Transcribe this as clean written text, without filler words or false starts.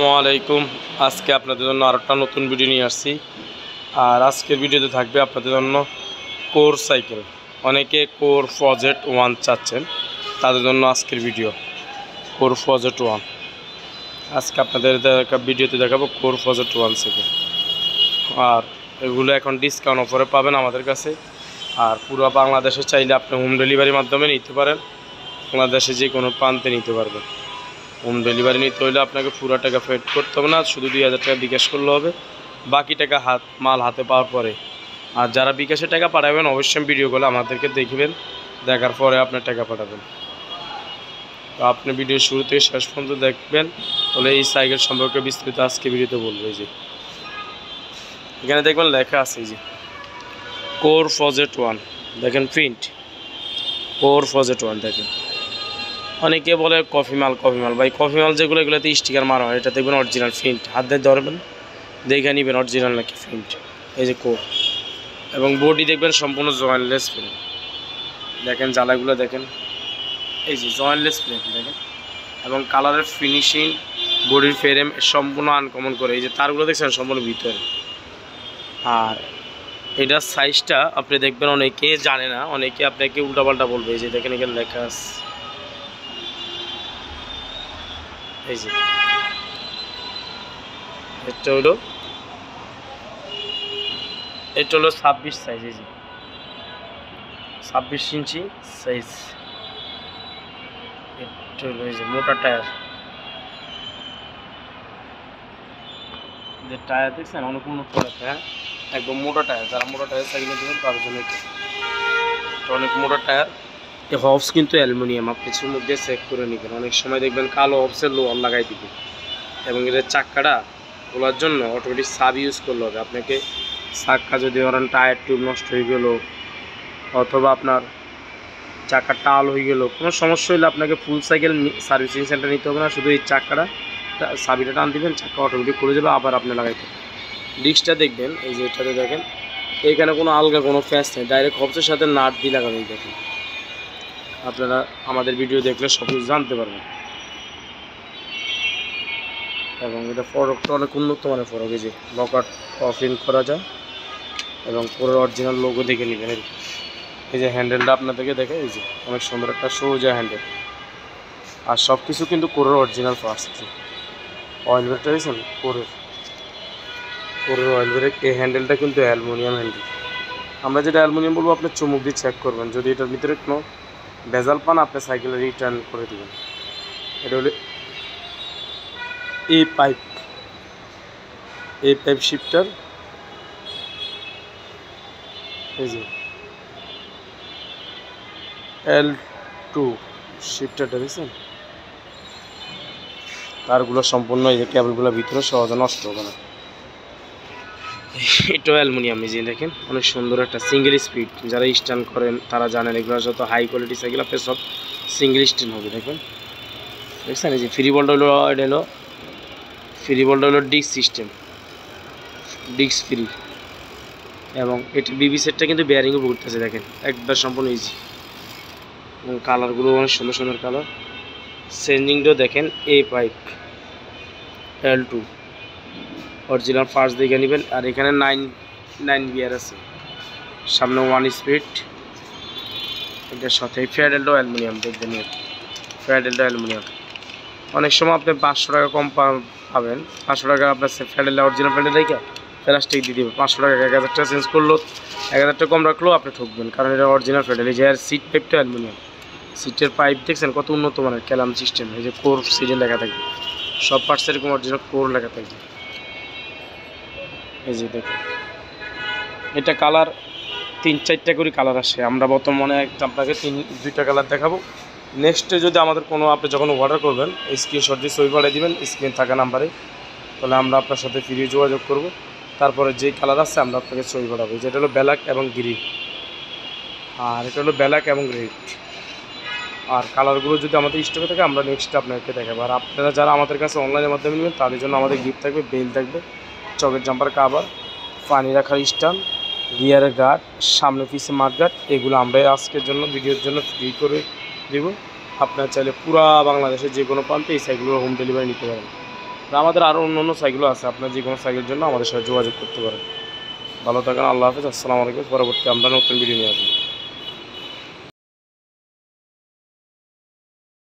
আসসালামু আলাইকুম। আজকে আপনাদের জন্য আরেকটা নতুন ভিডিও নিয়ে আসছি। আর আজকের ভিডিওতে থাকবে আপনাদের জন্য কোর সাইকেল। অনেকে কোর প্রজেক্ট 1 চাচ্ছেন, তাদের জন্য আজকের ভিডিও কোর প্রজেক্ট 1। আজকে আপনাদের ভিডিওতে দেখাবো কোর প্রজেক্ট 1 সাইকেল। আর এগুলো এখন ডিসকাউন্ট অফারে পাবেন আমাদের কাছে। আর পুরো বাংলাদেশে চাইলে আপনি হোম ডেলিভারির মাধ্যমে নিতে পারেন। বাংলাদেশে যে কোনো প্রান্তে নিতে পারবেন। হোম ডেলিভারি নিতে হলে আপনাকে পুরো টাকা পেড করতে হবে না, শুধু 2000 টাকা বিকাশ করলে হবে। বাকি টাকা মাল হাতে পাওয়ার পরে। আর যারা বিকাশে টাকা পাঠাবেন অবশ্যই ভিডিও কলে আমাদেরকে দেখবেন, দেখার পরে আপনার টাকা পাঠাবেন। তো আপনি ভিডিও শুরু থেকে শেষ পর্যন্ত দেখবেন, তাহলে এই সাইকেল সম্পর্কে বিস্তারিত আজকে ভিডিওতে বলবো। এই যে এখানে দেখবেন লেখা আছে এই যে কোর প্রজেক্ট 1, দেখেন প্রিন্ট কোর প্রজেক্ট 1 দেখেন। অনেকে বলে কফি মাল ভাই, কফি মাল যেগুলো এগুলোতে স্টিকার মারা হয়, এটা দেখবেন অরিজিনাল প্রিন্ট। হাত দিয়ে ধরবেন, দেখে নেবেন অরিজিনাল নাকি প্রিন্ট। এই যে কোর, এবং বডি দেখবেন সম্পূর্ণ জয়েন্টলেস ফ্রেম। দেখেন জ্বালাগুলো দেখেন, এই যে জয়েন্টলেস ফ্রেম দেখেন। এবং কালারের ফিনিশিং, বডির ফ্রেম সম্পূর্ণ আনকমন করে। এই যে তারগুলো দেখছেন সম্পূর্ণ ভিতরে। আর এটার সাইজটা আপনি দেখবেন অনেকে জানে না, অনেকে আপনাকে উল্টাপাল্টা বলবে। এই যে দেখেন এখানে লেখা আছে, এই যে এটা হলো 26 সাইজ। এই যে 26 ইঞ্চি সাইজ। এটা হলো এই যে মোটা টায়ার, যে টায়ার দেখছেন অনেক উন্নত করে, হ্যাঁ একদম মোটা টায়ার। যারা মোটা টায়ার সাইকেল দেবেন তার জন্য এটা অনেক মোটা টায়ার। এই হবস কিন্তু অ্যালুমিনিয়াম, আপনি কিছুর মধ্যে চেক করে নেবেন। অনেক সময় দেখবেন কালো হবসের লোহার লাগাই দিবে। এবং এদের চাক্কাটা খোলার জন্য অটোমেটিক সাব ইউজ করলে হবে। আপনাকে চাক্কা যদি ধরেন টায়ার টিউব নষ্ট হয়ে গেল, অথবা আপনার চাকার টাল হয়ে গেল, কোনো সমস্যা হলে আপনাকে ফুল সাইকেল সার্ভিসিং সেন্টার নিতে হবে না। শুধু এই চাক্কাটা চাবিটা টান দিবেন, চাক্কা অটোমেটিক খুলে যাবে, আবার আপনি লাগাইতে। ডিস্কটা দেখবেন, এই যে এটাতে দেখেন এইখানে কোনো আলগা কোনো ফ্যাস নেই, ডাইরেক্ট হবসের সাথে নাট দিয়ে লাগানো। দেখেন আপনারা আমাদের ভিডিও দেখলে সব কিছু জানতে পারবেন। এবং এটা ফরকটা অনেক উন্নত মানের ফরক। এই যে লকার অফ ইন করা যায়, এবং পুরো অরিজিনাল লোগো দেখে নেবেন। এই যে হ্যান্ডেলটা আপনাদেরকে দেখে, এই যে অনেক সুন্দর একটা সোজা হ্যান্ডেল। আর সব কিছু কিন্তু কোরের অরিজিনাল পার্টস আছে। অয়েল ব্রেকটা দিয়েছেন কোরের অয়েল ব্রেক। এই হ্যান্ডেলটা কিন্তু অ্যালুমিনিয়াম হ্যান্ডেল। আমরা যেটা অ্যালুমিনিয়াম বলবো, আপনি চুমুক দিয়ে চেক করবেন। যদি এটার ভিতরে কোনো ভেজাল পান, আপনি সাইকেলে রিটার্ন করে দেবেন। এটা হলো এই পাইপ শিফটার। এই যে L2 শিফটারটা দেখছেন, তারগুলো সম্পূর্ণ এই যে কেবলগুলো ভিতরে সহজে নষ্ট হবে না। এটাও অ্যালুমিনিয়াম। এই যে দেখেন অনেক সুন্দর একটা সিঙ্গেল স্পিড। যারা স্ট্যান্ড করেন তারা জানেন, এগুলো যত হাই কোয়ালিটি সাইকেল আপনি সব সিঙ্গেল স্ট্যান্ড হবে। দেখেন দেখছেন, এই যে ফ্রি বলটা হলো, এটা হলো ফ্রি বলটা হলো ডিস্ক সিস্টেম, ডিস্ক ফ্রি। এবং এটা বিবি সেটটা কিন্তু বেয়ারিংও ঘুরতেছে, দেখেন একবার সম্পূর্ণ ইজি। এবং কালারগুলো অনেক সুন্দর সুন্দর কালার। চেঞ্জিংটাও দেখেন, এ পাইপ L2 অরিজিনাল ফার্স্ট দেখে নেবেন। আর এখানে 9 গিয়ার আছে, সামনে 1 স্পিড। এটার সাথে ফ্যাডেলটাও অ্যালুমিনিয়াম দেখবেন, ফ্যাডেলটা অ্যালুমিনিয়াম। অনেক সময় আপনি 500 টাকা কম পাবেন। 500 টাকা আপনার ফ্যাডেলটা অরিজিনাল ফ্যাডেল রেখে প্লাস্টিক দিয়ে দেবে। 500 টাকা 1000 টাকা চেঞ্জ করলো, 1000 টাকা কম রাখলেও আপনি ঠকবেন, কারণ এটা অরিজিনাল ফ্যাডেল। এই যে আর সিট পাইপটা অ্যালুমিনিয়াম। সিটের পাইপ দেখছেন কত উন্নত মানের, ক্যালাম সিস্টেম। এই যে কোর সিটে লেখা থাকবে, সব পার্টস এরকম অরিজিনাল কোর লেখা থাকবে। এই যে দেখুন, এটা কালার 3-4টা করে কালার আসে। আমরা বর্তমানে আপনাকে 2টা কালার দেখাবো। নেক্সটে যদি আমাদের কোনো, আপনি যখন অর্ডার করবেন স্ক্রিনশট দিয়ে ছবি পাঠিয়ে দেবেন স্ক্রিন থাকা নাম্বারে, তাহলে আমরা আপনার সাথে ফ্রি যোগাযোগ করব। তারপরে যেই কালার আছে আমরা আপনাকে ছবি পাঠাবো। যেটা হলো ব্ল্যাক এবং গ্রিন, আর এটা হলো ব্ল্যাক এবং রেড। আর কালারগুলো যদি আমাদের স্টকে থাকে আমরা নেক্সট আপনাকে দেখাবো। আর আপনারা যারা আমাদের কাছে অনলাইনের মাধ্যমে নেবেন তাদের জন্য আমাদের গিফট থাকবে, বেল থাকবে, চকের জাম্পার কাভার, পানি রাখার স্ট্যান্ড, গিয়ারের গার্ড, সামনে পিছে মাঠ গার্ড। এগুলো আমরা আজকের জন্য ভিডিওর জন্য ফ্রি করে দেব। আপনারা চাইলে পুরো বাংলাদেশের যে কোনো প্রান্তে এই সাইকেলগুলো হোম ডেলিভারি নিতে পারেন। আমাদের আরও অন্য অন্য সাইকেলও আছে, আপনার যে কোনো সাইকেলের জন্য আমাদের সাথে যোগাযোগ করতে পারেন। ভালো থাকেন, আল্লাহ হাফেজ, আসসালামু আলাইকুম। পরবর্তী আমরা নতুন ভিডিও নিয়ে আসবো।